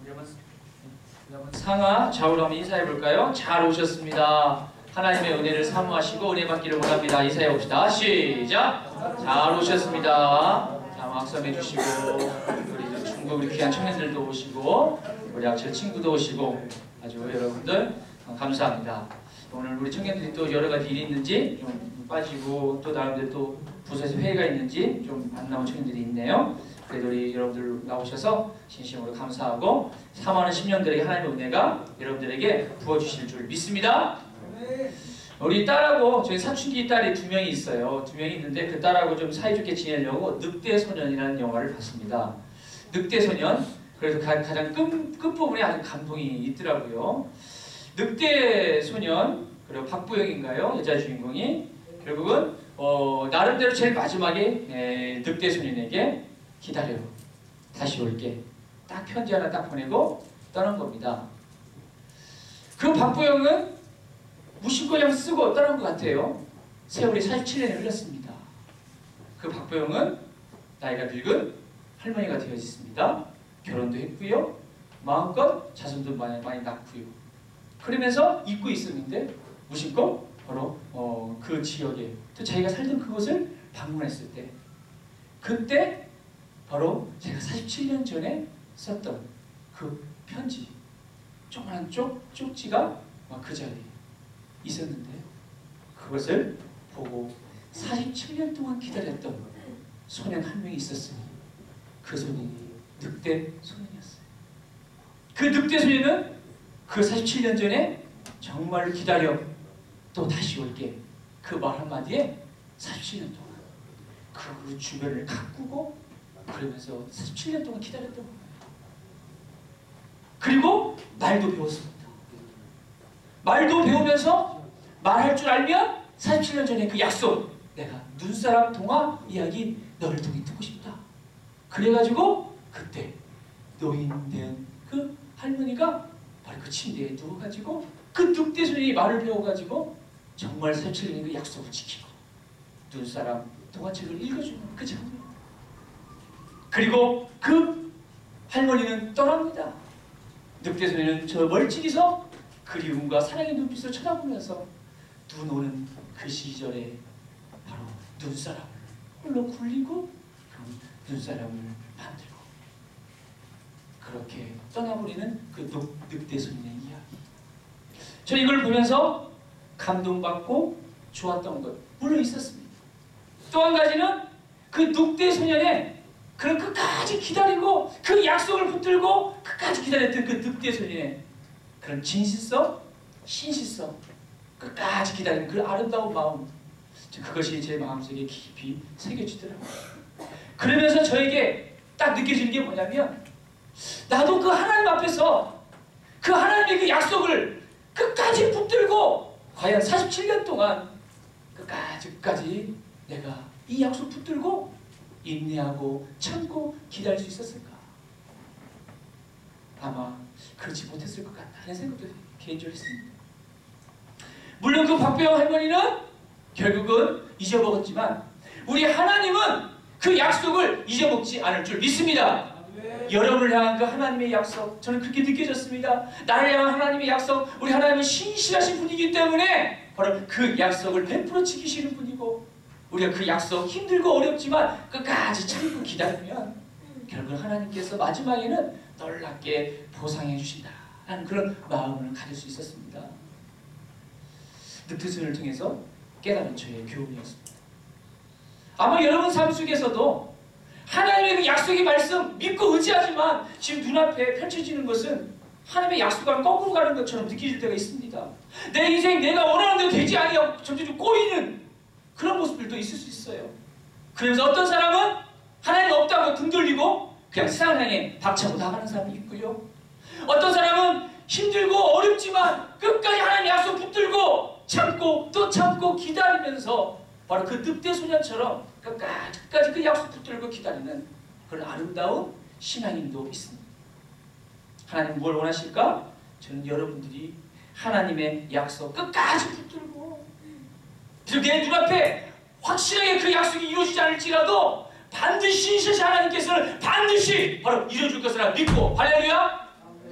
여러분 상하 좌우로 한번 인사해 볼까요? 잘 오셨습니다. 하나님의 은혜를 사모하시고 은혜 받기를 원합니다. 인사해 봅시다. 시작! 잘 오셨습니다. 자, 악수해 주시고 우리 중국 우리 귀한 청년들도 오시고 우리 악철 친구도 오시고 아주 여러분들 감사합니다. 오늘 우리 청년들이 또 여러 가지 일이 있는지 좀 빠지고 또 나름대로 또 부서에서 회의가 있는지 좀 안 나온 청년들이 있네요. 그래도 우리 여러분들 나오셔서 진심으로 감사하고 사모하는 10년들에게 하나님의 은혜가 여러분들에게 부어주실 줄 믿습니다. 우리 딸하고 저희 사춘기 딸이 2명이 있어요. 2명이 있는데 그 딸하고 좀 사이좋게 지내려고 늑대소년이라는 영화를 봤습니다. 늑대소년. 그래서 가장 끝부분에 아주 감동이 있더라고요. 늑대소년 그리고 박부영인가요? 여자 주인공이 결국은 나름대로 제일 마지막에 늑대소년에게 기다려 다시 올게 딱 편지 하나 딱 보내고 떠난 겁니다. 그 박부영은 무심코 그냥 쓰고 떠난 것 같아요. 세월이 47년이 흘렀습니다. 그 박부영은 나이가 늙은 할머니가 되어 있습니다. 결혼도 했고요. 마음껏 자손도 많이 낳고요. 그러면서 잊고 있었는데 무심코 바로 그 지역에 또 자기가 살던 그곳을 방문했을 때 그때 바로 제가 47년 전에 썼던 그 편지 조그만 쪽지가 막 그 자리에 있었는데 그것을 보고 47년 동안 기다렸던 소년 한 명이 있었어요. 그 소년이 늑대 소년이었어요. 그 늑대 소년은 그 47년 전에 정말 기다려 또 다시 올게 그 말 한마디에 47년 동안 그 주변을 가꾸고 그러면서 47년 동안 기다렸던 거예요. 그리고 말도 배웠습니다. 말도 배우면서 말할 줄 알면 47년 전에 그 약속 내가 눈사람 통화 이야기 너를 통해 듣고 싶다. 그래가지고 그때 노인된 그 할머니가 바로 그 침대에 누워가지고 그 늑대소년이 말을 배워가지고 정말 47년의 그 약속을 지키고 눈사람 동화책을 읽어주는 그 장면. 그리고 그 할머니는 떠납니다. 늑대소년은 저 멀찍이서 그리움과 사랑의 눈빛으로 쳐다보면서 눈 오는 그 시절에 바로 눈사람을 홀로 굴리고 그런 눈사람을 만들고 그렇게 떠나버리는 그 늑대소년의 이야기. 저 이걸 보면서 감동받고 좋았던 것 물론 있었습니다. 또 한 가지는 그 늑대소년의 그런 끝까지 기다리고 그 약속을 붙들고 끝까지 기다렸던 그 늑대소년의 그런 진실성, 신실성, 끝까지 기다리는 그 아름다운 마음, 그것이 제 마음속에 깊이 새겨지더라고요. 그러면서 저에게 딱 느껴지는 게 뭐냐면 나도 그 하나님 앞에서 그 하나님의 그 약속을 끝까지 붙들고 과연 47년 동안 끝까지 내가 이 약속 붙들고 인내하고 참고 기다릴 수 있었을까? 아마 그렇지 못했을 것 같다 하는 생각도 개인적으로 했습니다. 물론 그 박배영 할머니는 결국은 잊어먹었지만 우리 하나님은 그 약속을 잊어먹지 않을 줄 믿습니다. 여러분을 향한 그 하나님의 약속 저는 그렇게 느껴졌습니다. 나를 향한 하나님의 약속 우리 하나님은 신실하신 분이기 때문에 바로 그 약속을 100% 지키시는 분이고 우리가 그 약속 힘들고 어렵지만 끝까지 참고 기다리면 결국 하나님께서 마지막에는 놀랍게 보상해 주신다 하는 그런 마음을 가질 수 있었습니다. 늑대소년을 통해서 깨달은 저의 교훈이었습니다. 아마 여러분 삶 속에서도 하나님의 그 약속의 말씀 믿고 의지하지만 지금 눈앞에 펼쳐지는 것은 하나님의 약속과는 거꾸로 가는 것처럼 느껴질 때가 있습니다. 내 인생 내가 원하는 대로 되지 아니하고 점점 꼬이는 그런 모습들도 있을 수 있어요. 그러면서 어떤 사람은 하나님 없다고 등 돌리고 그냥 세상을 향해 박차고 나가는 사람이 있고요. 어떤 사람은 힘들고 어렵지만 끝까지 하나님의 약속 붙들고 참고 또 참고 기다리면서 바로 그 늑대소년처럼 끝까지 그 약속 붙들고 기다리는 그런 아름다운 신앙인도 있습니다. 하나님 뭘 원하실까? 저는 여러분들이 하나님의 약속 끝까지 붙들고 내 눈앞에 확실하게 그 약속이 이루어지지 않을지라도 반드시 하나님께서는 반드시 바로 이루어줄 것을 믿고 할렐루야!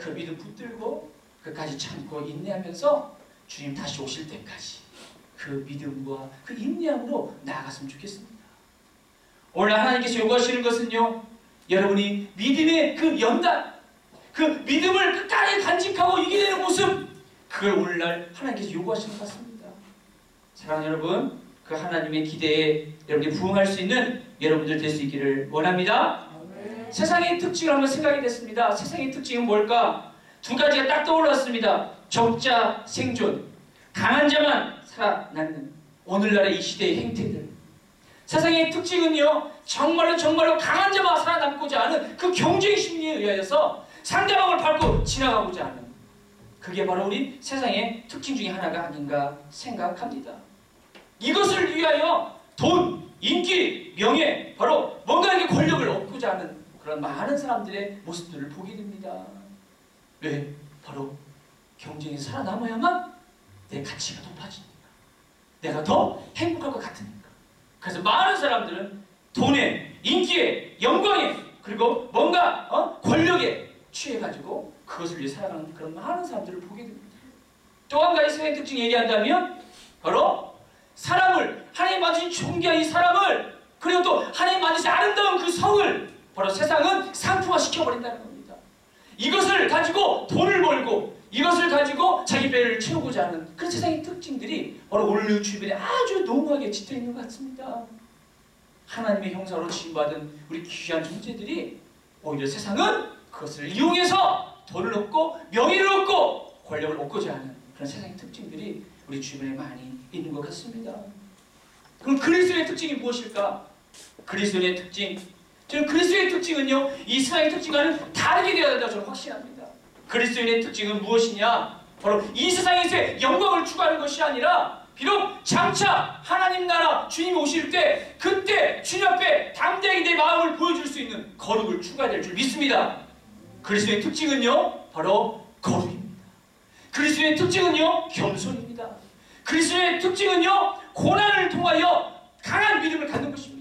그 믿음 붙들고 끝까지 참고 인내하면서 주님 다시 오실 때까지 그 믿음과 그 인내함으로 나아갔으면 좋겠습니다. 오늘 하나님께서 요구하시는 것은요, 여러분이 믿음의 그 연단, 그 믿음을 끝까지 간직하고 이겨내는 모습, 그걸 오늘날 하나님께서 요구하시는 것 같습니다. 사랑하는 여러분, 그 하나님의 기대에 여러분이 부응할 수 있는 여러분들 될 수 있기를 원합니다. 세상의 특징을 한번 생각이 됐습니다. 세상의 특징은 뭘까? 두 가지가 딱 떠올랐습니다. 적자 생존, 강한 자만 살아남는 오늘날의 이 시대의 행태들. 세상의 특징은요, 정말로 강한 자만 살아남고자 하는 그 경쟁 심리에 의하여서 상대방을 밟고 지나가고자 하는, 그게 바로 우리 세상의 특징 중에 하나가 아닌가 생각합니다. 이것을 위하여 돈, 인기, 명예, 바로 뭔가에게 권력을 얻고자 하는 그런 많은 사람들의 모습들을 보게 됩니다. 왜? 바로 경쟁에서 살아남아야만 내 가치가 높아지니까, 내가 더 행복할 것 같으니까. 그래서 많은 사람들은 돈에, 인기에, 영광에, 그리고 뭔가 권력에 취해가지고 그것을 위해 살아가는 그런 많은 사람들을 보게 됩니다. 또 한 가지 세상의 특징 얘기한다면 바로 사람을, 하나님 만드신 존귀한 이 사람을, 그리고 또 하나님 만드신 아름다운 그 성을 바로 세상은 상품화 시켜버린다는 겁니다. 이것을 가지고 돈을 벌고 이것을 가지고 자기 배를 채우고자 하는 그 세상의 특징들이 바로 오늘 주변에 아주 농후하게 짙어 있는 것 같습니다. 하나님의 형상으로 지음받은 우리 귀한 존재들이 오히려 세상은 그것을 이용해서 돈을 얻고 명예를 얻고 권력을 얻고자 하는 그런 세상의 특징들이 우리 주변에 많이 있는 것 같습니다. 그럼 그리스도의 특징이 무엇일까? 그리스도의 특징, 저는 그리스도의 특징은요, 이 세상의 특징과는 다르게 되어야 된다고 저는 확신합니다. 그리스도인의 특징은 무엇이냐? 바로 이 세상에서의 영광을 추구하는 것이 아니라 비록 장차 하나님 나라 주님이 오실 때 그때 주님 앞에 담대하게 내 마음을 보여줄 수 있는 거룩을 추구해야 될 줄 믿습니다. 그리스도의 특징은요, 바로 거룩입니다. 그리스도의 특징은요, 겸손입니다. 그리스도의 특징은요, 고난을 통하여 강한 믿음을 갖는 것입니다.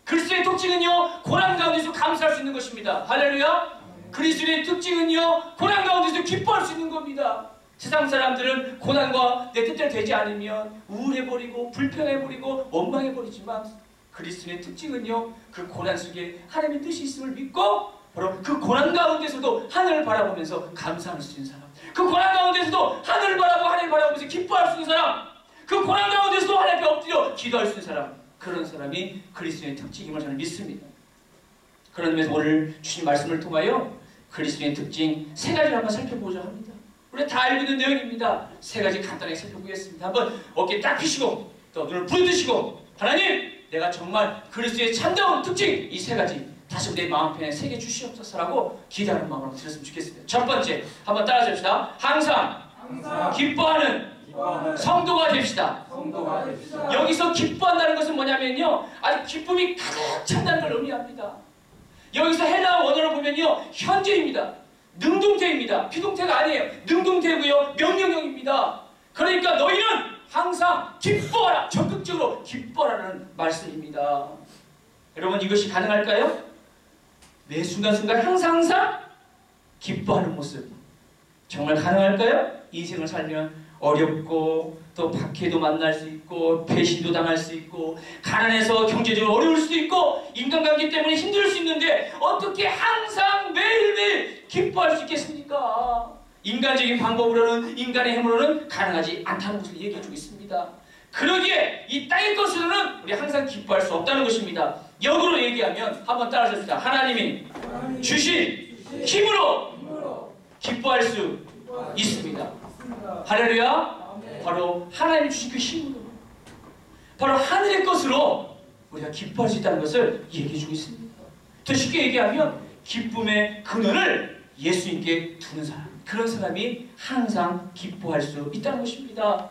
그리스도의 특징은요, 고난 가운데서 감사할 수 있는 것입니다. 할렐루야. 그리스도의 특징은요, 고난 가운데서 기뻐할 수 있는 겁니다. 세상 사람들은 고난과 내 뜻대로 되지 않으면 우울해버리고 불평해버리고 원망해버리지만 그리스도의 특징은요, 그 고난 속에 하나님의 뜻이 있음을 믿고 바로 그 고난 가운데서도 하늘을 바라보면서 감사할 수 있는 사람, 그 고난 가운데서도 하늘을 바라보고 하나님을 바라보면서 기뻐할 수 있는 사람, 그 고난 가운데서도 하나님 앞에 엎드려 기도할 수 있는 사람, 그런 사람이 그리스도의 특징임을 저는 믿습니다. 그런 의미에서 오늘 주신 말씀을 통하여 그리스도의 특징 세 가지를 한번 살펴보자 합니다. 우리가 다 알고 있는 내용입니다. 세 가지 간단하게 살펴보겠습니다. 한번 어깨 딱 펴시고 또 눈을 부여드시고, 하나님, 내가 정말 그리스도의 참다운 특징 이 세 가지 다시 내 마음편에 새겨 주시옵소서라고 기도하는 마음으로 들었으면 좋겠습니다. 첫 번째, 한번 따라해봅시다. 항상 기뻐하는 성도가 됩시다. 여기서 기뻐한다는 것은 뭐냐면요, 아주 기쁨이 가득 찬다는 걸 의미합니다. 여기서 헬라어 원어로 보면요, 현재입니다. 능동태입니다. 비동태가 아니에요. 능동태고요, 명령형입니다. 그러니까 너희는 항상 기뻐하라, 적극적으로 기뻐하라는 말씀입니다. 여러분, 이것이 가능할까요? 매 순간순간 항상 기뻐하는 모습 정말 가능할까요? 인생을 살면 어렵고 또 박해도 만날 수 있고 배신도 당할 수 있고 가난해서 경제적으로 어려울 수도 있고 인간관계 때문에 힘들 수 있는데 어떻게 항상 매일매일 기뻐할 수 있겠습니까? 인간적인 방법으로는, 인간의 힘으로는 가능하지 않다는 것을 얘기해주고 있습니다. 그러기에 이 땅의 것으로는 우리 항상 기뻐할 수 없다는 것입니다. 역으로 얘기하면 한번 따라하십시다. 하나님이 주신 힘으로 기뻐할 수 있습니다. 할렐루야. 바로 하나님이 주신 그 힘으로, 바로 하늘의 것으로 우리가 기뻐할 수 있다는 것을 얘기해주고 있습니다. 더 쉽게 얘기하면 기쁨의 근원을 예수님께 두는 사람, 그런 사람이 항상 기뻐할 수 있다는 것입니다.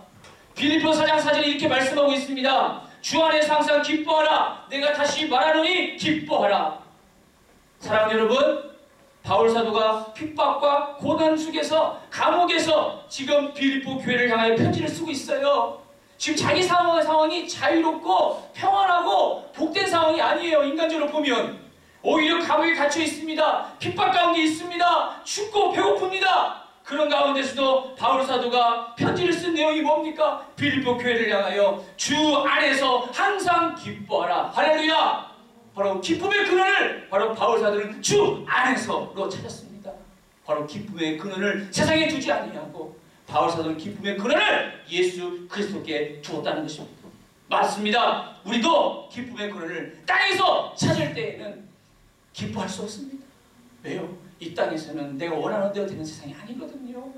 빌립보 4장 4절에 이렇게 말씀하고 있습니다. 주 안에서 항상 기뻐하라. 내가 다시 말하노니 기뻐하라. 사랑하는 여러분, 바울 사도가 핍박과 고난 속에서, 감옥에서 지금 빌립보 교회를 향하여 편지를 쓰고 있어요. 지금 자기 상황이 자유롭고 평안하고 복된 상황이 아니에요. 인간적으로 보면 오히려 감옥에 갇혀 있습니다. 핍박 가운데 있습니다. 춥고 배고픕니다. 그런 가운데서도 바울 사도가 편지를 쓴 내용이 뭡니까? 빌립보 교회를 향하여 주 안에서 항상 기뻐하라. 할렐루야! 바로 기쁨의 근원을 바로 바울 사도는 주 안에서로 찾았습니다. 바로 기쁨의 근원을 세상에 두지 아니하고 바울 사도는 기쁨의 근원을 예수 그리스도께 두었다는 것입니다. 맞습니다. 우리도 기쁨의 근원을 땅에서 찾을 때에는 기뻐할 수 없습니다. 왜요? 이 땅에서는 내가 원하는 대로 되는 세상이 아니거든요.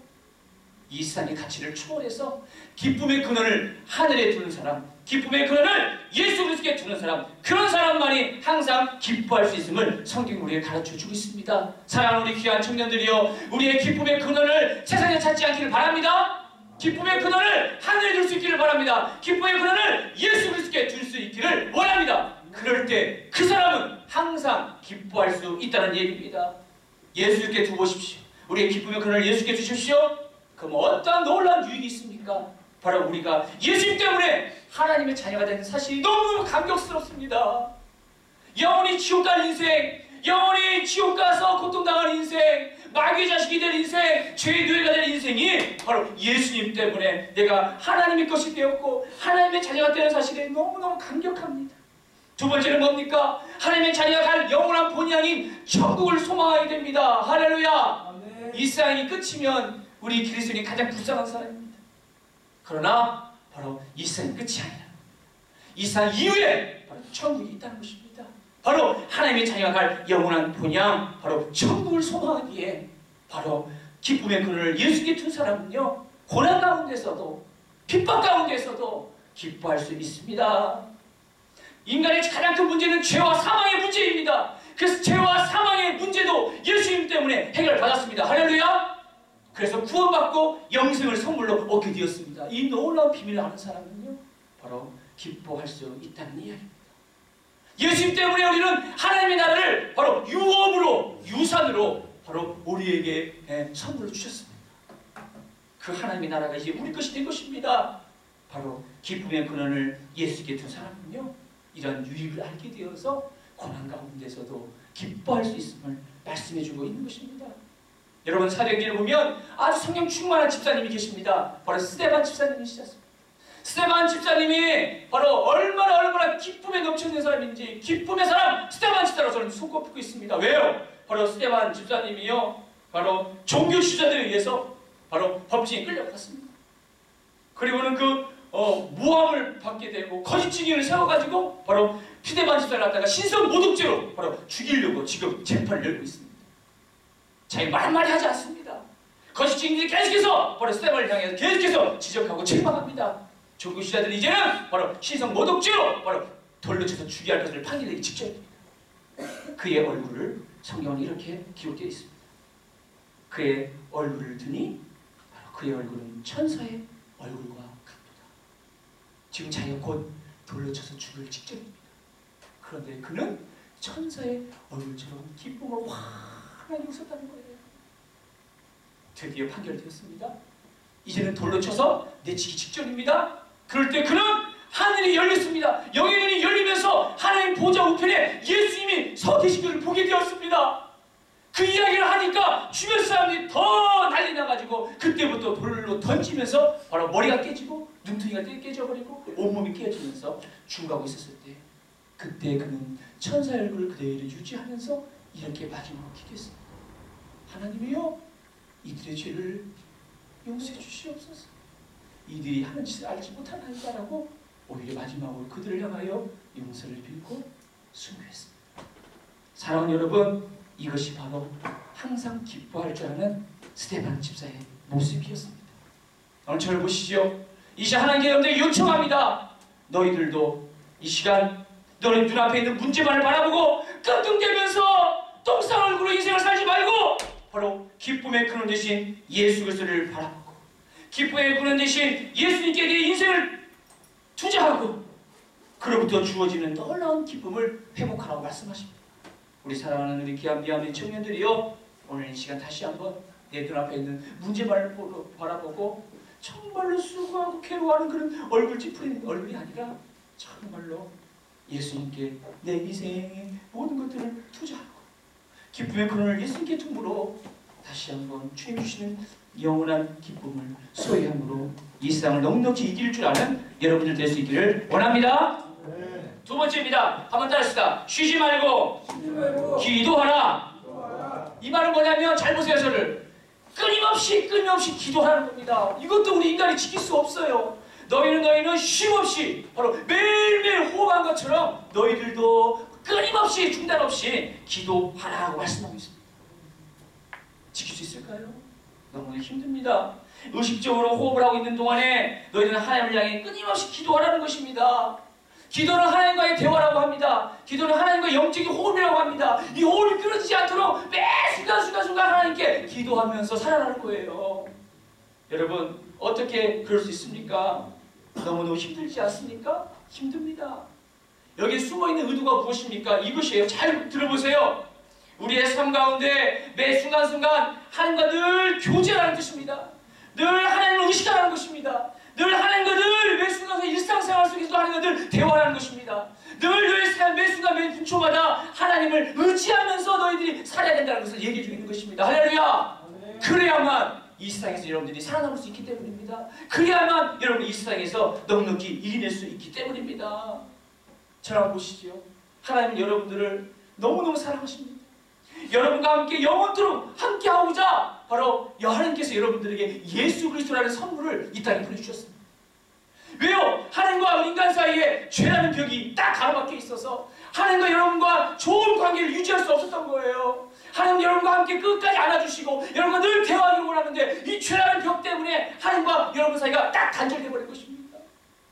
이 세상의 가치를 초월해서 기쁨의 근원을 하늘에 두는 사람, 기쁨의 근원을 예수 그리스도께 두는 사람, 그런 사람만이 항상 기뻐할 수 있음을 성경이 우리에게 가르쳐주고 있습니다. 사랑하는 우리 귀한 청년들이여, 우리의 기쁨의 근원을 세상에 찾지 않기를 바랍니다. 기쁨의 근원을 하늘에 둘 수 있기를 바랍니다. 기쁨의 근원을 예수 그리스도께 둘 수 있기를 원합니다. 그럴 때 그 사람은 항상 기뻐할 수 있다는 얘기입니다. 예수께 두보십시오. 우리의 기쁨의 근원을 예수께 주십시오. 그럼 어떠한 놀라운 유익이 있습니까? 바로 우리가 예수님 때문에 하나님의 자녀가 되는 사실이 너무 감격스럽습니다. 영원히 지옥 갈 인생, 영원히 지옥 가서 고통당할 인생, 마귀의 자식이 될 인생, 죄의 노예가 될 인생이 바로 예수님 때문에 내가 하나님의 것이 되었고 하나님의 자녀가 되는 사실에 너무너무 감격합니다. 두 번째는 뭡니까? 하나님의 자녀가 갈 영원한 본향인 천국을 소망하게 됩니다. 할렐루야! 이 세상이 끝이면 우리 그리스도인이 가장 불쌍한 사람입니다. 그러나 바로 이 세상이 끝이 아니라 이 세상 이후에 바로 천국이 있다는 것입니다. 바로 하나님의 자녀가 갈 영원한 본향, 바로 천국을 소망하기에 바로 기쁨의 근원을 예수께 둔 사람은요, 고난 가운데서도 핍박 가운데서도 기뻐할 수 있습니다. 인간의 가장 큰 문제는 죄와 사망의 문제입니다. 그래서 죄와 사망의 문제도 예수님 때문에 해결받았습니다. 할렐루야! 그래서 구원받고 영생을 선물로 얻게 되었습니다. 이 놀라운 비밀을 아는 사람은요, 바로 기뻐할 수 있다는 이야기입니다. 예수님 때문에 우리는 하나님의 나라를 바로 유업으로, 유산으로 바로 우리에게 선물로 주셨습니다. 그 하나님의 나라가 이제 우리 것이 된 것입니다. 바로 기쁨의 근원을 예수께 둔 사람은요, 이런 유익을 알게 되어서 고난 가운데서도 기뻐할 수 있음을 말씀해주고 있는 것입니다. 여러분, 사도행전을 보면 아주 성령 충만한 집사님이 계십니다. 바로 스데반 집사님이시잖습니다. 스데반 집사님이 바로 얼마나 기쁨에 넘치는 사람인지, 기쁨의 사람 스데반 집사라고 저는 손꼽고 있습니다. 왜요? 바로 스데반 집사님이요, 바로 종교 지도자들에 의해서 바로 법정에 끌려갔습니다. 그리고는 모함을 받게 되고 거짓 증인을 세워가지고 바로 스데반 집사를 갖다가 신성 모독죄로 바로 죽이려고 지금 재판을 열고 있습니다. 자기 말말이 하지 않습니다. 거짓 증인들이 계속해서 바로 스데반을 향해서 계속해서 지적하고 책망합니다. 종교 지도자들은 이제는 바로 신성 모독죄로 바로 돌로 쳐서 죽여야 할 것을 판결되기 직전입니다. 그의 얼굴을 성경은 이렇게 기록되어 있습니다. 그의 얼굴을 드니 바로 그의 얼굴은 천사의 얼굴과 같도다. 지금 자기가 곧 돌로 쳐서 죽을 직전입니다. 그런데 그는 천사의 얼굴처럼 기쁨으로 환하게 웃었다는 거예요. 드디어 판결되었습니다. 이제는 돌로 쳐서 내치기 직전입니다. 그럴 때 그는 하늘이 열렸습니다. 영의 눈이 열리면서 하나님 보좌 우편에 예수님이 서 계신 것을 보게 되었습니다. 그 이야기를 하니까 주변 사람들이 더 난리 나가지고 그때부터 돌로 던지면서 바로 머리가 깨지고 눈통이가 깨져버리고 온몸이 깨지면서 죽어가고 있었을 때, 그때 그는 천사의 얼굴을 그대로 유지하면서 이렇게 마지막으로 기도했습니다. 하나님이여, 이들의 죄를 용서해 주시옵소서. 이들이 하는 짓을 알지 못하나이다라고 오히려 마지막으로 그들을 향하여 용서를 빌고 순교했습니다. 사랑하는 여러분, 이것이 바로 항상 기뻐할 줄 아는 스데반 집사의 모습이었습니다. 오늘 저를 보시죠. 이제 하나님께 여러분들에게 요청합니다. 너희들도 이 시간 너희 눈앞에 있는 문제만을 바라보고 끙끙대면서 똥싼 얼굴로 인생을 살지 말고 바로 기쁨의 근원 대신 예수 그리스도를 바라보고 기쁨의 근원 대신 예수님께 내 인생을 투자하고 그로부터 주어지는 놀라운 기쁨을 회복하라고 말씀하십니다. 우리 사랑하는 우리 귀한 미아민 청년들이요, 오늘 이 시간 다시 한번 내 눈앞에 있는 문제만을 바라보고 정말로 수고하고 괴로워하는 그런 얼굴 찌푸리는 얼굴이 아니라 정말로 예수님께 내 인생의 모든 것들을 투자하고 기쁨의 근원을 예수님께 tum으로 다시 다시 한번 주님 주시는 영원한 기쁨을 소유함으로 이 세상을 넉넉히 이길 줄 아는 여러분들 될 수 있기를 원합니다. 두 번째입니다. 한번 따라합시다. 쉬지 말고 기도하라. 이 말은 뭐냐면 잘 보세요. 저를 끊임없이 기도하라는 겁니다. 이것도 우리 인간이 지킬 수 없어요. 너희는 쉼없이 바로 매일매일 호흡한 것처럼 너희들도 끊임없이 중단 없이 기도하라고 말씀하고 있습니다. 지킬 수 있을까요? 너무 힘듭니다. 의식적으로 호흡을 하고 있는 동안에 너희들은 하나님을 향해 끊임없이 기도하라는 것입니다. 기도는 하나님과의 대화라고 합니다. 기도는 하나님과의 영적인 호흡이라고 합니다. 이 호흡이 끊어지지 않도록 매 순간 하나님께 기도하면서 살아가는 거예요. 여러분 어떻게 그럴 수 있습니까? 너무너무 힘들지 않습니까? 힘듭니다. 여기에 숨어있는 의도가 무엇입니까? 이것이에요. 잘 들어보세요. 우리의 삶 가운데 매 순간순간 하나님과 늘 교제하는 것입니다. 늘 하나님을 의식하는 것입니다. 늘 하나님과 늘 매 순간 일상생활 속에서도 하나님과 늘 대화하는 것입니다. 늘 매 순간 매 분초마다 하나님을 의지하면서 너희들이 살아야 된다는 것을 얘기해 주고 있는 것입니다. 할렐루야! 그래야만 이 세상에서 여러분들이 살아남을 수 있기 때문입니다. 그래야만 여러분이 이 세상에서 넉넉히 이겨낼 수 있기 때문입니다. 저랑 보시죠. 하나님은 여러분들을 너무너무 사랑하십니다. 여러분과 함께 영원토록 함께하고자 바로 하나님께서 여러분들에게 예수 그리스도라는 선물을 이 땅에 보내주셨습니다. 왜요? 하나님과 인간 사이에 죄라는 벽이 딱 가로막혀 있어서 하나님과 여러분과 좋은 관계를 유지할 수 없었던 거예요. 하나님 여러분과 함께 끝까지 안아주시고 여러분과 늘 대화하기를 원하는데 이 죄라는 벽 때문에 하나님과 여러분 사이가 딱 단절돼 버린 것입니다.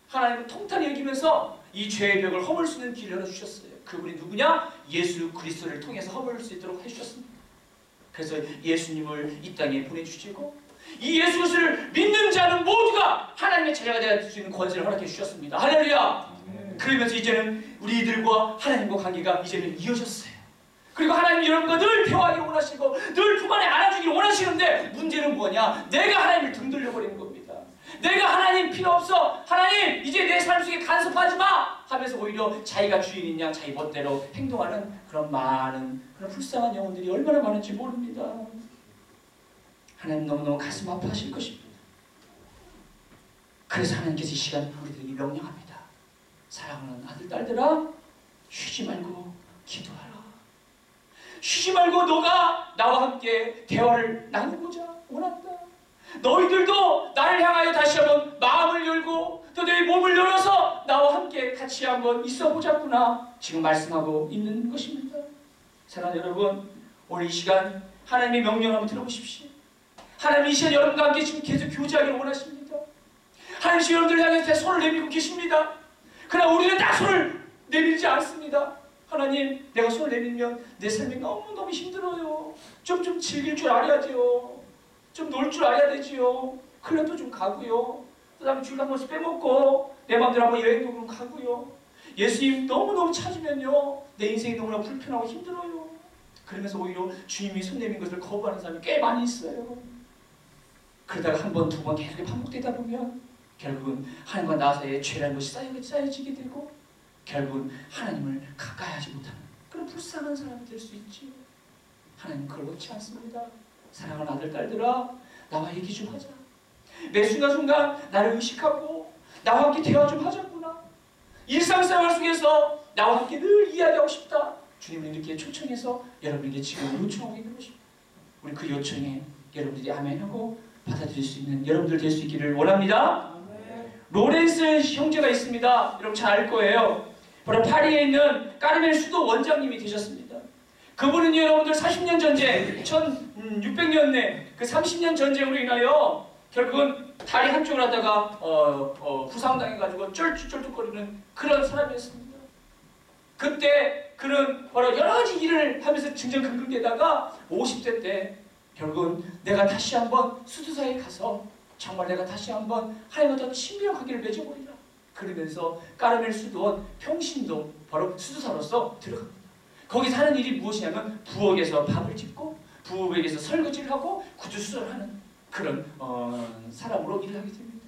하나님은 통탄히 여기면서 이 죄의 벽을 허물 수 있는 길을 열어주셨어요. 그분이 누구냐? 예수 그리스도를 통해서 허물 수 있도록 해주셨습니다. 그래서 예수님을 이 땅에 보내주시고 이 예수 그리스도를 믿는 자는 모두가 하나님의 자녀가 될 수 있는 권세를 허락해 주셨습니다. 할렐루야! 그러면서 이제는 우리들과 하나님과 관계가 이제는 이어졌어요. 그리고 하나님 여러분과 늘 대화하기를 원하시고 늘 품 안에 안아주기를 원하시는데 문제는 뭐냐? 내가 하나님을 등 돌려버리는 겁니다. 내가 하나님 필요 없어. 하나님 이제 내 삶 속에 간섭하지 마 하면서 오히려 자기가 주인인 양 자기 멋대로 행동하는 그런 많은 그런 불쌍한 영혼들이 얼마나 많은지 모릅니다. 하나님 너무너무 가슴 아파하실 것입니다. 그래서 하나님께서 이 시간 우리들에게 명령합니다. 사랑하는 아들 딸들아 쉬지 말고 기도하라. 쉬지 말고 너가 나와 함께 대화를 나누고자 원한다. 너희들도 나를 향하여 다시 한번 마음을 열고 또 내 몸을 열어서 나와 함께 같이 한번 있어보자꾸나 지금 말씀하고 있는 것입니다. 사랑하는 여러분, 오늘 이 시간 하나님의 명령을 한번 들어보십시오. 하나님 이 시간 여러분과 함께 지금 계속 교제하기를 원하십니다. 하나님 지금 여러분들 향해서 손을 내밀고 계십니다. 그러나 우리는 딱 손을 내밀지 않습니다. 하나님, 내가 손을 내밀면 내 삶이 너무너무 힘들어요. 좀 즐길 줄 알아야지요. 좀 놀 줄 알아야 되지요. 클럽도 좀 가고요. 그 다음에 주일 한 번씩 빼먹고 내 마음대로 한번 여행도 좀 가고요. 예수님 너무너무 찾으면요 내 인생이 너무나 불편하고 힘들어요. 그러면서 오히려 주님이 손 내민 것을 거부하는 사람이 꽤 많이 있어요. 그러다가 한 번, 두 번 계속 반복되다 보면 결국은 하나님과 나 사이에 죄라는 것이 쌓여지게 되고 결국은 하나님을 가까이 하지 못하는 그런 불쌍한 사람이 될 수 있지요. 하나님 그걸 원치 않습니다. 사랑하는 아들, 딸들아 나와 얘기 좀 하자. 매 순간순간 나를 의식하고 나와 함께 대화 좀 하자꾸나. 일상생활 속에서 나와 함께 늘 이야기하고 싶다. 주님은 이렇게 초청해서 여러분에게 지금 요청하고 있는 것입니다. 우리 그 요청에 여러분들이 아멘하고 받아들일 수 있는 여러분들 될 수 있기를 원합니다. 로렌스 형제가 있습니다. 여러분 잘 알 거예요. 바로 파리에 있는 까르멜 수도 원장님이 되셨습니다. 그분은 여러분들 40년 전쟁, 1600년대 그 30년 전쟁으로 인하여 결국은 다리 한쪽을 하다가 부상당해가지고 쩔뚝쩔뚝거리는 그런 사람이었습니다. 그때 그는 바로 여러 가지 일을 하면서 중전긍긍대다가 50대 때 결국은 내가 다시 한번 수도사에 가서 정말 내가 다시 한번 하나님과 더 친밀한 관계를 맺어보리라. 그러면서 까르멜 수도원 평신도 바로 수도사로서 들어갑니다. 거기서 하는 일이 무엇이냐면 부엌에서 밥을 짓고 부엌에서 설거지를 하고 구두 수선을 하는 그런 사람으로 일을 하게 됩니다.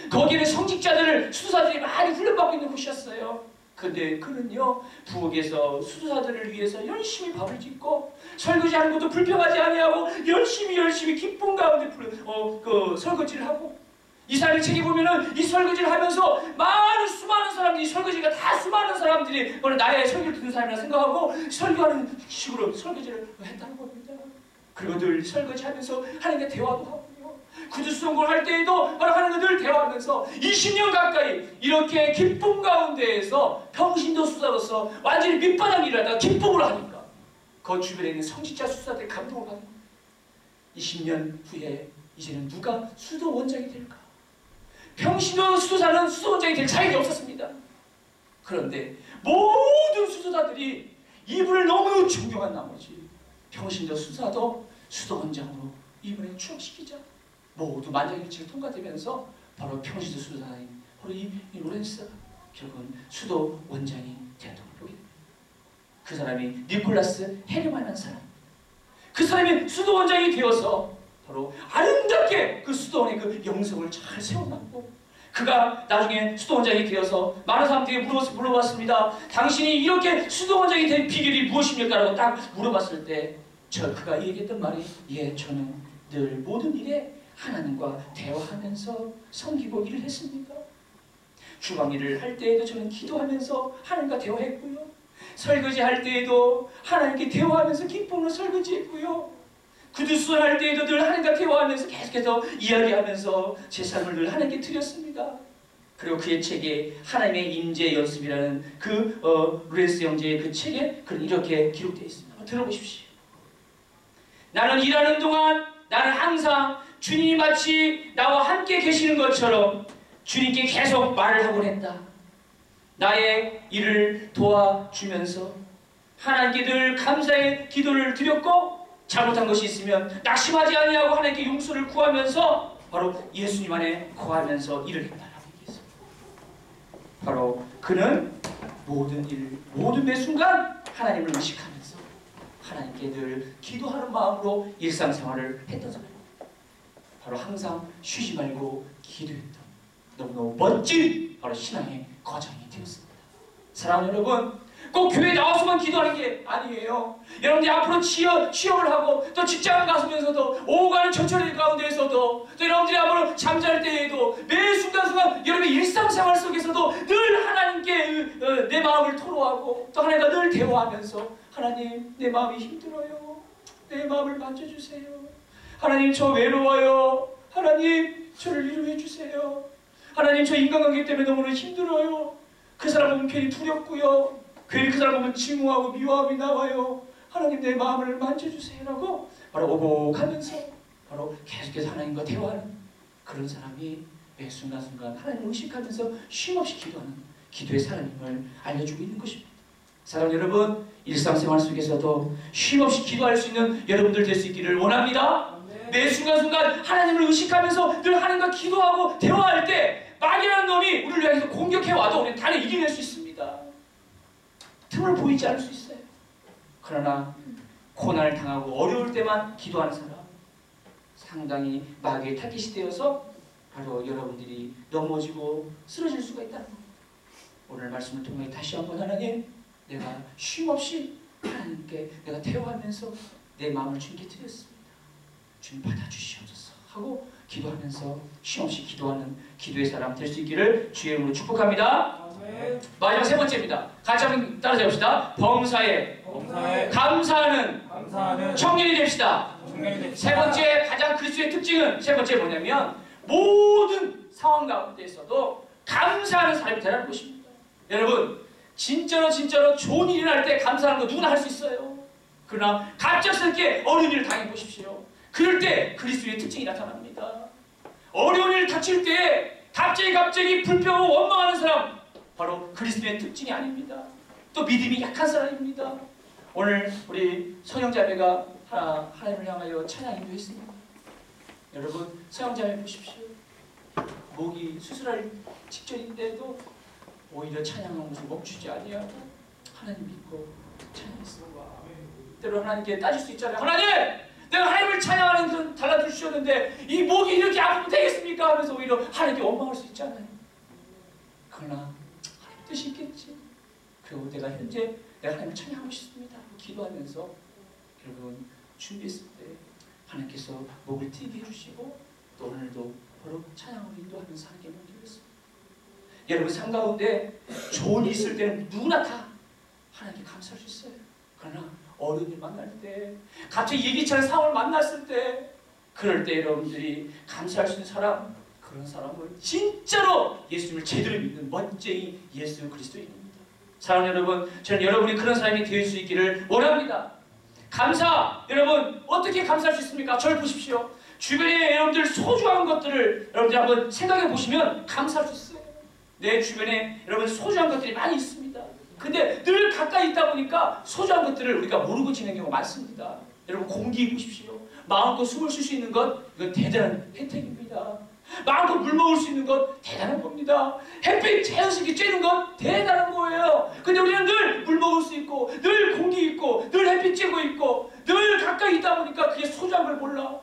거기는 성직자들을 수도사들이 많이 훈련받고 있는 곳이었어요. 근데 그는요 부엌에서 수도사들을 위해서 열심히 밥을 짓고 설거지하는 것도 불평하지 아니하고 열심히 기쁨 가운데 설거지를 하고 이 사람의 책에 보면은 이 설거지를 하면서 수많은 사람들이 설거지가 다 수많은 사람들이 나의 설교를 듣는 사람이라 생각하고 설교하는 식으로 설거지를 했다는 겁니다. 그리고 늘 설거지하면서 하나님과 대화도 하고요. 구두수송을 할 때에도 하나님과 늘 대화하면서 20년 가까이 이렇게 기쁨 가운데에서 평신도 수사로서 완전히 밑바닥 일을 하다가 기쁨을 하니까 그 주변에 있는 성직자 수사들이 감동을 받는 거예요. 20년 후에 이제는 누가 수도원장이 될까? 평신도 수도사는 수도원장이 될 자격이 없었습니다. 그런데 모든 수도사들이 이분을 너무 존경한 나머지 평신도 수사도 수도원장으로 이분을 추억시키자 모두 만장일치가 통과되면서 바로 평신도 수도사인 바로 이 로렌스가 결국은 수도원장이 되었던 걸 보게 됩니다. 그 사람이 니콜라스 헤르만이라는 사람. 그 사람이 수도원장이 되어서 바로 아름답게 그 수도원의 그 영성을 잘 세워놨고 그가 나중에 수도원장이 되어서 많은 사람들에게 물어봤습니다. 당신이 이렇게 수도원장이 된 비결이 무엇입니까? 라고 딱 물어봤을 때 그가 얘기했던 말이 저는 늘 모든 일에 하나님과 대화하면서 섬기고 일을 했습니다. 주방 일을 할 때에도 저는 기도하면서 하나님과 대화했고요. 설거지 할 때에도 하나님께 대화하면서 기쁨으로 설거지했고요. 구두수술 할 때에도 늘 하나님과 대화하면서 계속해서 이야기하면서 제 삶을 늘 하나님께 드렸습니다. 그리고 그의 책에 하나님의 임재 연습이라는 루렌스 형제의 그 책에 이렇게 기록되어 있습니다. 한번 들어보십시오. 나는 일하는 동안 나는 항상 주님이 마치 나와 함께 계시는 것처럼 주님께 계속 말을 하곤 했다. 나의 일을 도와주면서 하나님께 늘 감사의 기도를 드렸고 잘못한 것이 있으면 낙심하지 아니하고 하나님께 용서를 구하면서 바로 예수님 안에 거하면서 일을 했다라고 얘기했습니다. 바로 그는 모든 매 순간 하나님을 의식하면서 하나님께 늘 기도하는 마음으로 일상생활을 했던 사람입니다. 바로 항상 쉬지 말고 기도했던 너무너무 멋진 바로 신앙의 거장이 되었습니다. 사랑하는 여러분, 꼭 교회에 나와서만 기도하는 게 아니에요. 여러분들이 앞으로 취업을 하고 또 직장을 가시면서도 오고 가는 전철의 가운데에서도 또 여러분들이 앞으로 잠잘 때에도 매 순간순간 여러분의 일상생활 속에서도 늘 하나님께 내 마음을 토로하고 또 하나님과 늘 대화하면서 하나님 내 마음이 힘들어요. 내 마음을 만져주세요. 하나님 저 외로워요. 하나님 저를 위로해 주세요. 하나님 저 인간관계 때문에 너무나 힘들어요. 그 사람 보면 괜히 두렵고요. 괜히 그 사람 보면 증오하고 미워함이 나와요. 하나님 내 마음을 만져주세요라고 바로 오복하면서 바로 계속해서 하나님과 대화하는 그런 사람이 매 순간순간 하나님을 의식하면서 쉼없이 기도하는 기도의 사람임을 알려주고 있는 것입니다. 사랑하는 여러분, 일상생활 속에서도 쉼없이 기도할 수 있는 여러분들 될 수 있기를 원합니다. 매 순간순간 하나님을 의식하면서 늘 하나님과 기도하고 대화할 때 마귀라는 놈이 우리를 향해서 공격해와도 우리는 단에 이겨낼 수 있습니다. 틈을 보이지 않을 수 있어요. 그러나 고난을 당하고 어려울 때만 기도하는 사람 상당히 마귀의 타깃이 되어서 바로 여러분들이 넘어지고 쓰러질 수가 있다는 겁니다. 오늘 말씀을 통해 다시 한번 하나님 내가 쉼없이 하나님께 내가 대화하면서 내 마음을 주님께 드렸습니다. 주님 받아주시옵소서 하고 기도하면서 쉼없이 기도하는 기도의 사람 될 수 있기를 주의 이름으로 축복합니다. 마지막 세 번째입니다. 같이 한번 따라서 해봅시다. 범사에 감사하는 청년이 됩시다. 세 번째 가장 그리스도의 특징은 세 번째 뭐냐면 모든 상황 가운데서도 감사하는 사람이 되라는 것입니다. 여러분 진짜로 좋은 일이 날 때 감사하는 거 누구나 할 수 있어요. 그러나 갑작스럽게 어려운 일을 당해보십시오. 그럴 때 그리스도의 특징이 나타납니다. 어려운 일 닥칠 때 갑자기 불평하고 원망하는 사람 바로 그리스도의 특징이 아닙니다. 또 믿음이 약한 사람입니다. 오늘 우리 성형자매가 하나님을 향하여 찬양 인도했습니다. 여러분 성형자매 보십시오. 목이 수술할 직전인데도 오히려 찬양하는 것을 멈추지 아니하고 하나님 믿고 찬양했습니다. 때로 하나님께 따질 수 있잖아요. 하나님! 내가 하나님을 찬양하는 그런 달라들 주셨는데 이 목이 이렇게 아프면 되겠습니까? 하면서 오히려 하나님께 원망할 수 있잖아요. 그러나 하나님 뜻이 있겠지. 그리고 내가 현재 내가 하나님을 찬양하고 싶습니다 기도하면서 결국은 준비했을 때 하나님께서 목을 트이게 해주시고 또 오늘도 바로 찬양으로 인도하면서 하나님께 맡기겠습니다. 여러분 삶 가운데 좋은 일이 있을 때는 누구나 다 하나님께 감사할 수 있어요. 그러나 어려운 일 만날 때 갑자기 예기치 않은 상황을 만났을 때 그럴 때 여러분들이 감사할 수 있는 사람, 그런 사람은 진짜로 예수님을 제대로 믿는 멋쟁이 예수 그리스도인입니다. 사랑하는 여러분, 저는 여러분이 그런 사람이 될 수 있기를 원합니다. 감사! 여러분 어떻게 감사할 수 있습니까? 저를 보십시오. 주변에 여러분들 소중한 것들을 여러분들 한번 생각해 보시면 감사할 수 있어요. 내 주변에 여러분 소중한 것들이 많이 있습니다. 근데 늘 가까이 있다 보니까 소중한 것들을 우리가 모르고 지내는 경우가 많습니다. 여러분 공기 보십시오. 마음껏 숨을 쉴 수 있는 것, 이건 대단한 혜택입니다. 마음껏 물 먹을 수 있는 것 대단한 겁니다. 햇빛 자연스럽게 쬐는 것 대단한 거예요. 근데 우리는 늘 물 먹을 수 있고 늘 공기 있고 늘 햇빛 쬐고 있고 늘 가까이 있다 보니까 그게 소중한 걸 몰라.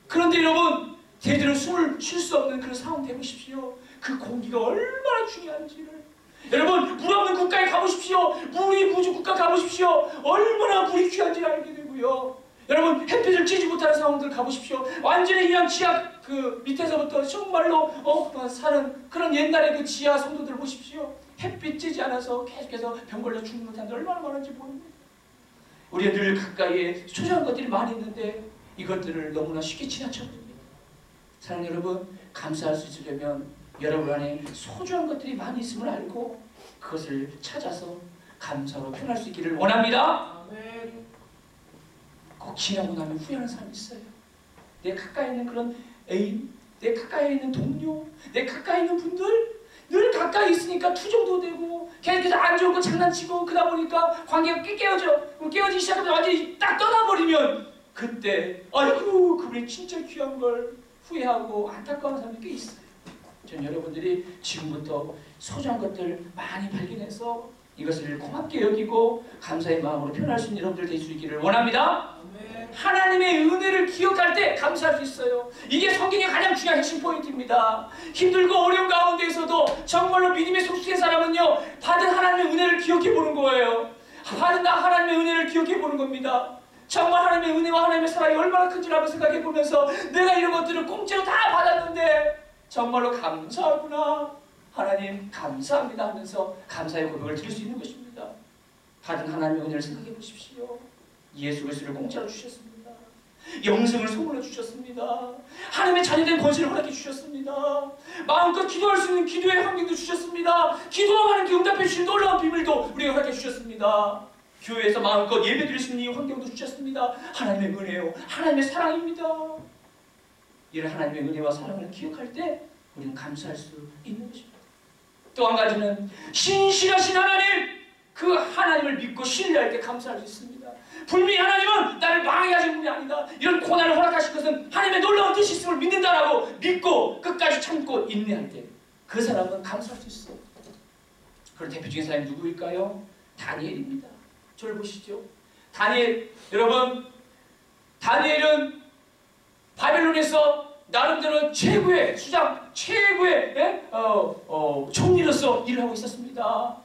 그런데 여러분 제대로 숨을 쉴 수 없는 그런 상황 되보십시오. 그 공기가 얼마나 중요한지를. 여러분 물 없는 국가에 가보십시오. 물이 부족 국가 가보십시오. 얼마나 물이 귀한지를 알게 되고요. 여러분 햇빛을 쬐지 못하는 상황들 가보십시오. 완전히 그냥 지하 그 밑에서부터 정말로 사는 그런 옛날의 그 지하 성도들 보십시오. 햇빛 쬐지 않아서 계속해서 병 걸려 죽는 사람들 얼마나 많은지 모릅니다. 우리는 늘 가까이에 소중한 것들이 많이 있는데 이것들을 너무나 쉽게 지나쳐버립니다. 사랑하는 여러분, 감사할 수 있으려면 여러분 안에 소중한 것들이 많이 있음을 알고 그것을 찾아서 감사로 표현할 수 있기를 원합니다. 아멘. 꼭 지나고 나면 후회하는 사람이 있어요. 내 가까이 있는 그런 애인, 내 가까이 있는 동료, 내 가까이 있는 분들 늘 가까이 있으니까 투정도 되고 계속해서 안 좋은 거 장난치고 그러다 보니까 관계가 깨어지기 시작하면 완전히 딱 떠나버리면 그때 아이고 그분이 진짜 귀한 걸 후회하고 안타까운 사람이 꽤 있어요. 전 여러분들이 지금부터 소중한 것들 많이 발견해서 이것을 고맙게 여기고 감사의 마음으로 표현할 수 있는 여러분들 될 수 있기를 원합니다. 아멘. 하나님의 은혜를 기억할 때 감사할 수 있어요. 이게 성경의 가장 중요한 핵심 포인트입니다. 힘들고 어려운 가운데에서도 정말로 믿음의 속수의 사람은요 받은 하나님의 은혜를 기억해 보는 거예요. 받은 하나님의 은혜를 기억해 보는 겁니다. 정말 하나님의 은혜와 하나님의 사랑이 얼마나 큰지를 한번 생각해 보면서 내가 이런 것들을 공짜로 다 받았는데 정말로 감사하구나. 하나님 감사합니다 하면서 감사의 고백을 드릴 수 있는 것입니다. 받은 하나님의 은혜를 생각해 보십시오. 예수 그리스도를 공짜로 주셨습니다. 영생을 선물로 주셨습니다. 하나님의 자녀된 권세를 허락해 주셨습니다. 마음껏 기도할 수 있는 기도의 환경도 주셨습니다. 기도하면 하나님께 응답해 주신 놀라운 비밀도 우리에게 허락해 주셨습니다. 교회에서 마음껏 예배 드릴 수 있는 이 환경도 주셨습니다. 하나님의 은혜요, 하나님의 사랑입니다. 이런 하나님의 은혜와 사랑을 기억할 때 우리는 감사할 수 있는 것입니다. 또 한 가지는 신실하신 하나님, 그 하나님을 믿고 신뢰할 때 감사할 수 있습니다. 분명히 하나님은 나를 망하게 분이 아니다. 이런 고난을 허락하신 것은 하나님의 놀라운 뜻이 있음을 믿는다라고 믿고 끝까지 참고 인내할 때 그 사람은 감사할 수 있어. 그런 대표적인 사람이 누구일까요? 다니엘입니다. 저를 보시죠. 다니엘, 여러분, 다니엘은 바벨론에서 나름대로 최고의 수장, 최고의 총리로서 일을 하고 있었습니다.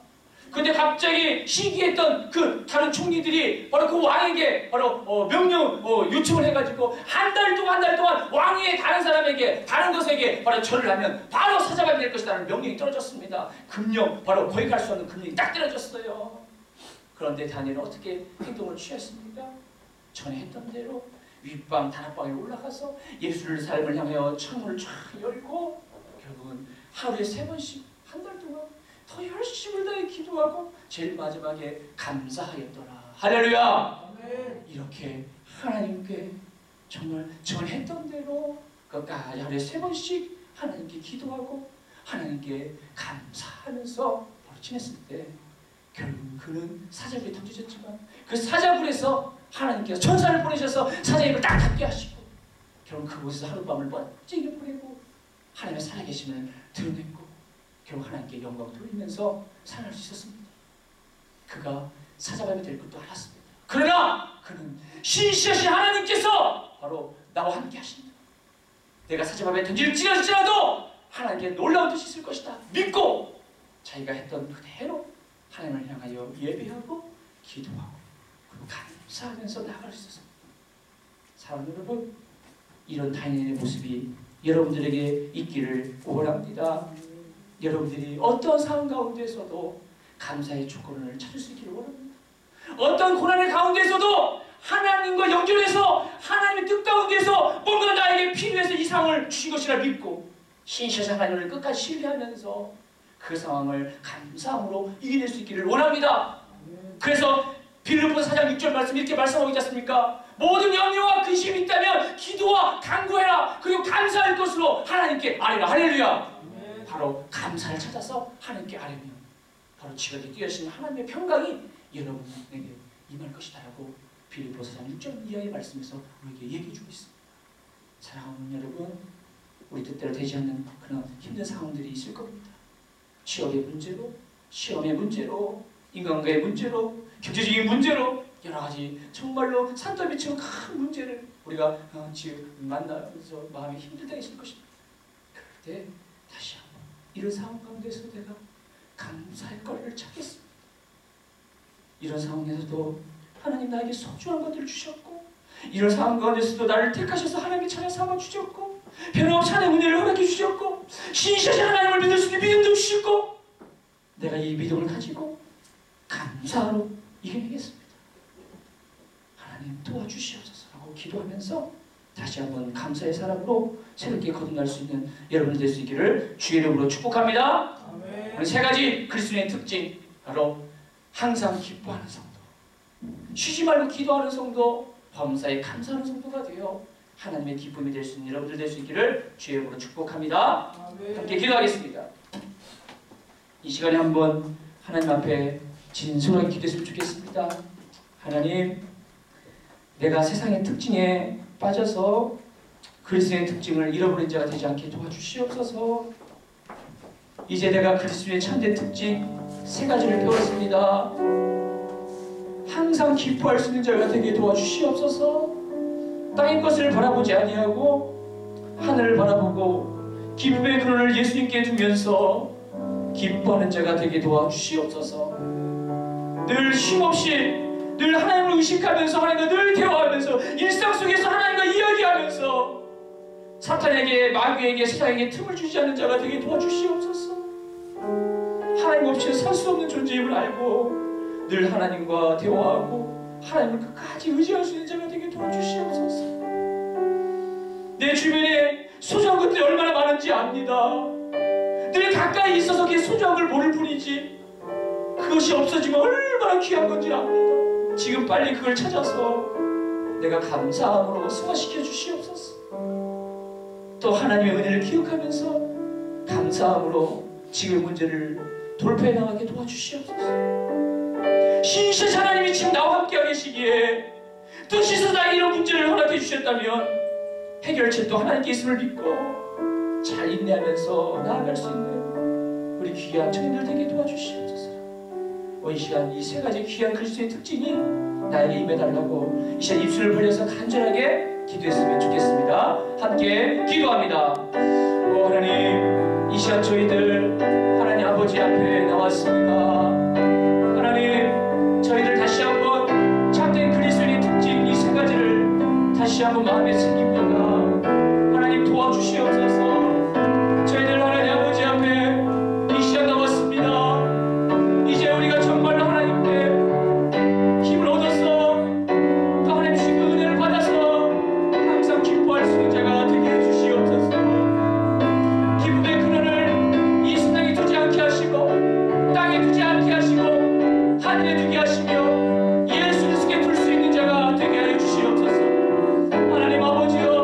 근데 갑자기 시기했던 그 다른 총리들이 바로 그 왕에게 바로 명령 요청을 해가지고 한 달 동안 왕위의 다른 사람에게 다른 것에게 바로 절을 하면 바로 사자가 될 것이라는 명령이 떨어졌습니다. 금령, 바로 거역할 수 없는 금령이 딱 떨어졌어요. 그런데 다니엘은 어떻게 행동을 취했습니까? 전에 했던 대로 윗방 다락방에 올라가서 예수를 삶을 향하여 창문을 쫙 열고 결국은 하루에 3번씩 한 달 동안 더 열심을 다해 기도하고 제일 마지막에 감사하였더라. 할렐루야. 아멘. 이렇게 하나님께 정말 전했던 대로 끝까지 하루에 3번씩 하나님께 기도하고 하나님께 감사하면서 지냈을 때 결국 그는 사자굴에 던져졌지만 그 사자굴에서 하나님께서 천사를 보내셔서 사자의 입을 딱 닫게 하시고 결국 그곳에서 하룻밤을 멋지게 보내고 하나님의 살아계심을 드러냈고 결국 하나님께 영광 돌리면서 살아갈 수 있었습니다. 그가 사자밤이 될 것도 알았습니다. 그러나 그는 신실하신 하나님께서 바로 나와 함께 하신다. 내가 사자밤에 던질지라도 하나님께 놀라운 뜻이 있을 것이다. 믿고 자기가 했던 그대로 하나님을 향하여 예배하고 기도하고 그리고 감사하면서 나아갈 수 있어서 사랑하는 여러분, 이런 다니엘의 모습이 여러분들에게 있기를 원합니다. 여러분들이 어떤 상황 가운데서도 감사의 조건을 찾을 수 있기를 원합니다. 어떤 고난의 가운데서도 하나님과 연결해서 하나님의 뜻 가운데서 뭔가 나에게 필요해서 이 상황을 주신 것이라 믿고 신실하신 하나님을 끝까지 신뢰하면서 그 상황을 감사함으로 이겨낼 수 있기를 원합니다. 그래서 빌립보서 4장 6절 말씀 이렇게 말씀하고 있지 않습니까? 모든 염려와 근심이 있다면 기도와 간구해라. 그리고 감사할 것으로 하나님께 아뢰라. 할렐루야. 바로 감사를 찾아서 하나님께 아뢰면 바로 지극히 뛰어신 하나님의 평강이 여러분에게 임할 것이다 라고 빌립보서 4장 6절 이하의 말씀에서 우리에게 얘기해주고 있습니다. 사랑하는 여러분, 우리 뜻대로 되지 않는 그런 힘든 상황들이 있을 겁니다. 취업의 문제로, 시험의 문제로, 인간관계의 문제로, 경제적인 문제로 여러 가지 정말로 산더미처럼 큰 문제를 우리가 지금 만나면서 마음이 힘들다 있을 것입니다. 그럴 때 다시 한번 이런 상황 가운데서 내가 감사할 거리를 찾겠습니다. 이런 상황에서도 하나님 나에게 소중한 것들을 주셨고 이런 상황 가운데서도 나를 택하셔서 하나님의 찬양 삼아 주셨고 변함없이 하나님의 은혜를 허락해 주셨고 신실하신 하나님을 믿을 수 있는 믿음도 주셨고 내가 이 믿음을 가지고 감사로 이겨내겠습니다. 하나님 도와주시옵소서라고 기도하면서 다시 한번 감사의 사람으로 새롭게 거듭날 수 있는 여러분이 될 수 있기를 주의 이름으로 축복합니다. 아멘. 세 가지 그리스도인의 특징 바로 항상 기뻐하는 성도, 쉬지 말고 기도하는 성도, 범사에 감사하는 성도가 되어 하나님의 기쁨이 될 수 있는 여러분들 될 수 있기를 주의 이름으로 축복합니다. 아멘. 함께 기도하겠습니다. 이 시간에 한번 하나님 앞에 진솔하게 기도했으면 좋겠습니다. 하나님, 내가 세상의 특징에 빠져서 그리스도의 특징을 잃어버린 자가 되지 않게 도와주시옵소서. 이제 내가 그리스도의 참된 특징 세 가지를 배웠습니다. 항상 기뻐할 수 있는 자가 되게 도와주시옵소서. 땅의 것을 바라보지 아니하고 하늘을 바라보고 기쁨의 근원을 예수님께 두면서 기뻐하는 자가 되게 도와주시옵소서. 늘 쉼없이 늘 하나님을 의식하면서 하나님과 늘 대화하면서 일상 속에서 하나님과 이야기하면서 사탄에게 마귀에게 세상에게 틈을 주지 않는 자가 되게 도와주시옵소서. 하나님 없이는 살 수 없는 존재임을 알고 늘 하나님과 대화하고 하나님을 끝까지 의지할 수 있는 자가 되게 도와주시옵소서. 내 주변에 소중한 것들이 얼마나 많은지 압니다. 늘 가까이 있어서 그게 소중한 걸 모를 뿐이지 그것이 없어지면 얼마나 귀한 건지 압니다. 지금 빨리 그걸 찾아서 내가 감사함으로 승화시켜 주시옵소서. 또 하나님의 은혜를 기억하면서 감사함으로 지금 문제를 돌파해 나가게 도와주시옵소서. 신실하신 하나님이 지금 나와 함께 계시기에 뜻이서 나에게 이런 문제를 허락해 주셨다면 해결책도 하나님께 있음을 믿고 잘 인내하면서 나아갈 수 있는 우리 귀한 청년들 되게 도와주시옵소서. 이 시간 이 세 가지 귀한 그리스도의 특징이 나에게 임해달라고 이 시간 입술을 벌려서 간절하게 기도했으면 좋겠습니다. 함께 기도합니다. 하나님, 이 시간 저희들 하나님 아버지 앞에 나왔습니다. 하나님, 저희들 다시 한번 참된 그리스도의 특징 이 세 가지를 다시 한번 마음에 새깁니다. 하나님 도와주시옵소서. 저희들 하나님 아버지 앞에 이 시간 나왔습니다. 이제 우리가 정말로 하나님께 힘을 얻어서 또 하나님 주신 그 은혜를 받아서 항상 기뻐할 수 있는 자가 되게 해주시옵소서. 기쁨의 근원을 이 세상에 두지 않게 하시고 땅에 두지 않게 하시고 하늘에 두게 하시며 예수 그리스도께 둘 수 있는 자가 되게 하여 주시옵소서. 하나님 아버지여,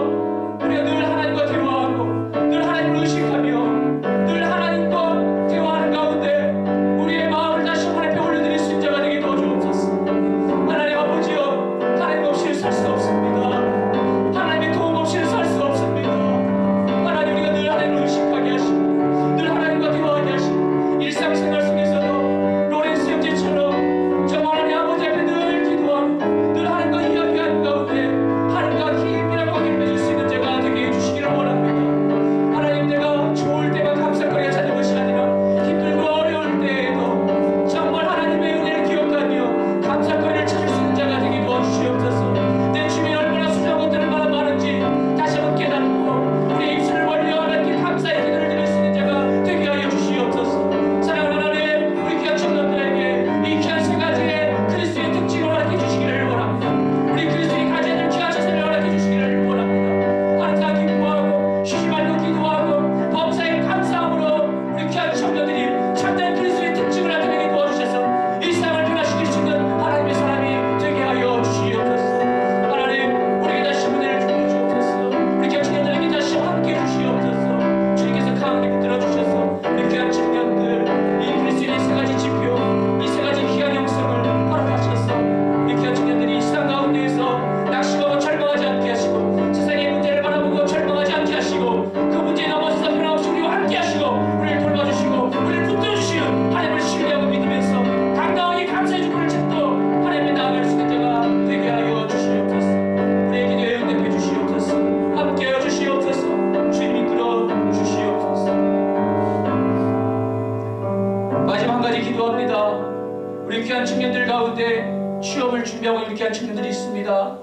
귀한 청년들 가운데 취업을 준비하고 있는 귀한 청년들이 있습니다.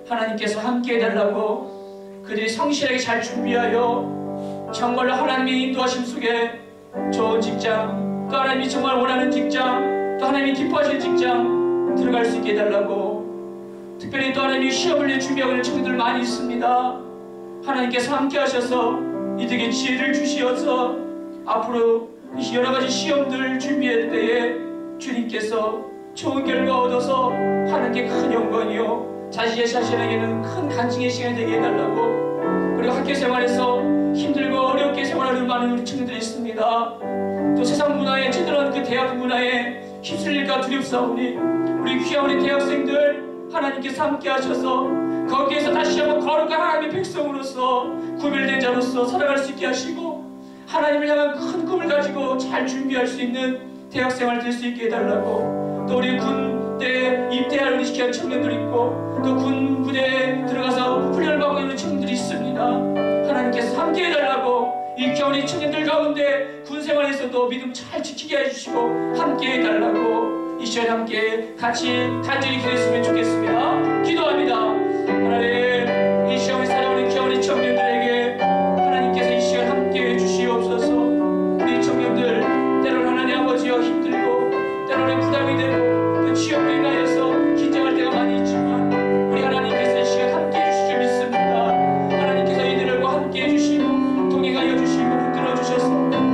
하나님께서 함께 해달라고 그들이 성실하게 잘 준비하여 정말로 하나님의 인도하심 속에 좋은 직장, 또 하나님이 정말 원하는 직장, 또 하나님이 기뻐하시는 직장 들어갈 수 있게 해달라고, 특별히 또 하나님이 시험을 위해 준비하고 있는 청년들 많이 있습니다. 하나님께서 함께 하셔서 이들에게 지혜를 주시어서 앞으로 여러가지 시험들 준비할 때에 주님께서 좋은 결과 얻어서 하는 게 큰 영광이요, 자신에게는 큰 간증의 시간이 되게 해달라고. 그리고 학교 생활에서 힘들고 어렵게 생활하는 많은 우리 친구들이 있습니다. 또 세상 문화에 찌들어간 그 대학 문화에 휩쓸릴까 두렵사오니 우리 귀한 우리 대학생들 하나님께서 함께 하셔서 거기에서 다시 한번 거룩한 하나님의 백성으로서 구별된 자로서 살아갈 수 있게 하시고, 하나님을 향한 큰 꿈을 가지고 잘 준비할 수 있는 대학생활 될 수 있게 해달라고. 또 우리 군대에 입대할 우리 귀한 청년들 있고, 또 군 부대에 들어가서 훈련을 받고 있는 청년들이 있습니다. 하나님께서 함께 해달라고. 이 귀한 우리 청년들 가운데 군생활에서도 믿음 잘 지키게 해주시고 함께 해달라고. 이 시간에 함께 같이 간절히 기도했으면 좋겠습니다. 기도합니다. 하나님, 이 시간을 살아오는 귀한 우리 청년들에게 하나님께서 이 시간 함께 해주시옵소서. 우리 청년들 때로는 하나님 아버지와 힘들고 때로는 부담이 되고 또 취업으로 인하여서 긴장할 때가 많이 있지만 우리 하나님께서 이 시간 함께 해주실 줄 믿습니다. 하나님께서 이들과 함께 해주시고 동행하여 주시고 붙들어 주셔서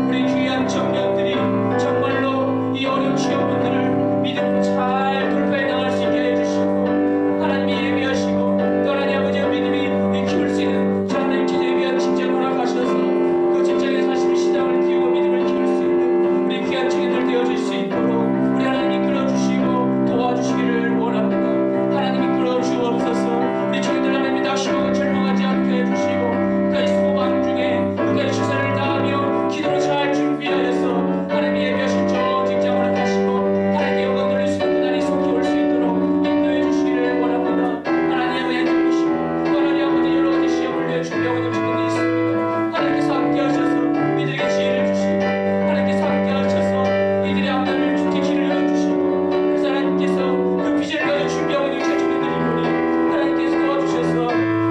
우리 귀한 청년들이 정말로 이 어려운 시험분들을 믿음으로 잘 돌파해 나갈 수 있게 해주시고, 하나님이 예비하시고 또 하나님 아버지의 믿음이 키울 수 있는 저 하나님께서 예비한 직장을 허락하셔서 그 직장에 사실 신앙을 키우고 믿음을 키울 수 있는 우리 귀한 청년들 되어줄 수 있도록 우리 하나님이 끌어주시고 도와주시기를 원합니다. 하나님이 끌어주옵소서. 우리 청년들 하나님이 낙심하고 절망하지 않게 해주시고 끝까지 소망 중에 끝까지 최선을 다하며 기도를 잘 준비하여서 하나님이 예비하신 저 직장을 하시고 하나님의 영광 돌릴 수 있는 그날이 속히 올 수 있도록 인도해 주시기를 원합니다. 하나님의 행복을 주시고 또 하나님 아버지 여러 가지 시험을 위해 준비하고 있는 친구들이 있습니다. 하나님께서 함께 하셔서 이들에게 지혜를 주시고 하나님께서 함께 하셔서 이들의 앞날을 주께 길을 열어주시고, 그래서 하나님께서 그 비전을 가지고 준비하고 있는 친구들이 보니 하나님께서 도와주셔서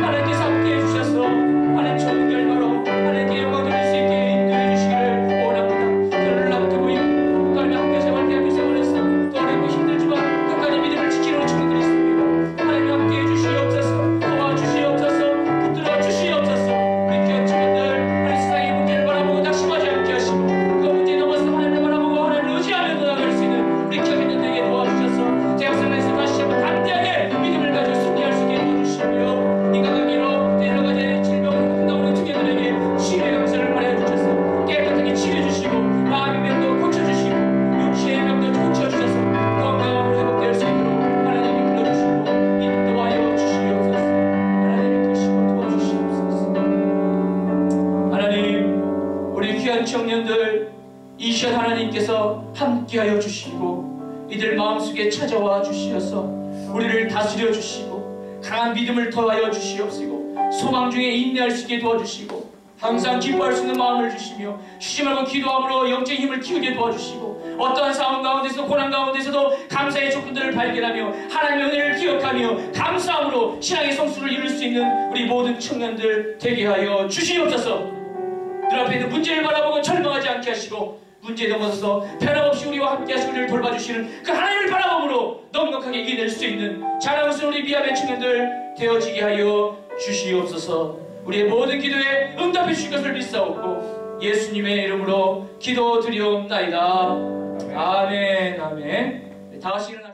하나님께서 함께 해주셔서 하나님 좋은 결과로 하나님께 영광 돌릴 수 있게 인도해 주시기를 원합니다. 결혼을 앞두고 있고 또 하나님 학교 생활, 대학교 생활에서 또 어렵고 힘들지만 끝까지 믿음을 지키는 친구들이 있습니다. 하나님 함께 해주시옵소서. 도와주시옵소서. 붙들어 주시옵소서. 우리 귀한 친구들 하나님 세상의 문제를 바라보고 낙심하지 않게 하시고 그 문제 넘어서 하나님을 바라보고 하나님을 의지하며 나아갈 수 있는 우리 귀한 민들에게 도와주셔서 대학생활에서 다시 한번 담대하게 믿음을 가지고 승리할 수 있게 도와주시며 인간관계로 여러 가지 질병으로 나오는 청년들에게 치유의 감사를 바라여 주셔서 깨끗하게 치료해주시고 마음의 병도 고쳐주시고 육체의 병도 고쳐주셔서 건강함으로 회복될 수 있도록 하나님이 불러주시고 인도하여 주시옵소서. 하나님이 도시고 도와주시옵소서. 하나님, 우리 귀한 청년들 이 시간 하나님께서 함께하여 주시고 이들 마음속에 찾아와 주시어서 우리를 다스려 주시고 강한 믿음을 더하여 주시옵시고 소망 중에 인내할 수 있게 도와주시고 항상 기뻐할 수 있는 마음을 주시며 쉬지 말고 기도함으로 영적인 힘을 키우게 도와주시고 어떠한 상황 가운데서도 고난 가운데서도 감사의 조건들을 발견하며 하나님의 은혜를 기억하며 감사함으로 신앙의 성수를 이룰 수 있는 우리 모든 청년들 되게 하여 주시옵소서. 늘 앞에 있는 문제를 바라보고 절망하지 않게 하시고 문제에 넘어서서 변함없이 우리와 함께 하시고 우리를 돌봐주시는 그 하나님을 바라봄으로 넉넉하게 이겨낼 수 있는 자랑스러운 우리 미아멘 청년들 되어지게 하여 주시옵소서. 우리의 모든 기도에 응답해 주실 것을 믿사옵고 예수님의 이름으로 기도드리옵나이다. 아멘. 아멘. 다 같이 일어나